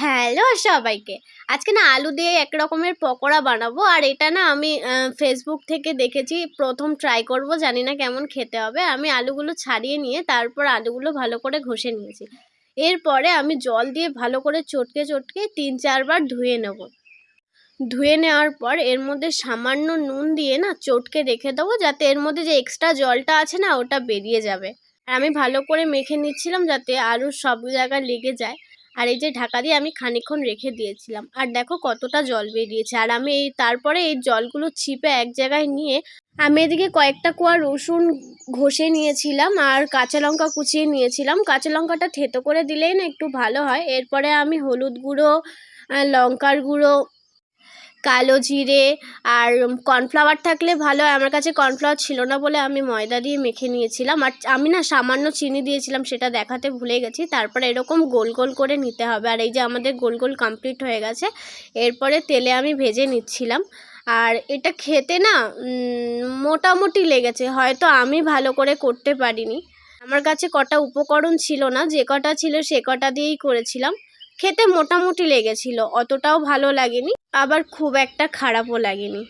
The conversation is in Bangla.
হ্যালো সবাইকে। আজকে না আলু দিয়ে এক রকমের পকোড়া বানাবো। আর এটা না আমি ফেসবুক থেকে দেখেছি, প্রথম ট্রাই করব, জানি না কেমন খেতে হবে। আমি আলুগুলো ছাড়িয়ে নিয়ে তারপর আলুগুলো ভালো করে ঘষে নিয়েছি। এরপরে আমি জল দিয়ে ভালো করে চটকে চটকে ৩-৪ বার ধুয়ে নেব। ধুয়ে নেওয়ার পর এর মধ্যে সামান্য নুন দিয়ে না চটকে রেখে দেবো, যাতে এর মধ্যে যে এক্সট্রা জলটা আছে না ওটা বেরিয়ে যাবে। আর আমি ভালো করে মেখে নিচ্ছিলাম যাতে আলুর সব জায়গায় লেগে যায়। আর এই যে ঢাকা দিয়ে আমি খানিকক্ষণ রেখে দিয়েছিলাম, আর দেখো কতটা জল বেরিয়েছে। আর আমি তারপরে এই জলগুলো চিপে এক জায়গায় নিয়ে আমি এদিকে কয়েকটা কোয়া রসুন ঘষে নিয়েছিলাম আর কাঁচা লঙ্কা কুচিয়ে নিয়েছিলাম। কাঁচা লঙ্কাটা থেতো করে দিলেই না একটু ভালো হয়। এরপরে আমি হলুদ গুঁড়ো, লঙ্কার গুঁড়ো, কালো জিরে আর কর্নফ্লাওয়ার থাকলে ভালো হয়। আমার কাছে কর্নফ্লাওয়ার ছিল না বলে আমি ময়দা দিয়ে মেখে নিয়েছিলাম। আর আমি না সামান্য চিনি দিয়েছিলাম, সেটা দেখাতে ভুলে গেছি। তারপরে এরকম গোল গোল করে নিতে হবে। আর এই যে আমাদের গোল গোল কমপ্লিট হয়ে গেছে। এরপরে তেলে আমি ভেজে নিচ্ছিলাম। আর এটা খেতে না মোটামুটি লেগেছে, হয়তো আমি ভালো করে করতে পারিনি। আমার কাছে কটা উপকরণ ছিল না, যে কটা ছিল সে কটা দিয়েই করেছিলাম। খেতে মোটামুটি লেগেছিল, অতটাও ভালো লাগেনি, আবার খুব একটা খারাপও লাগেনি।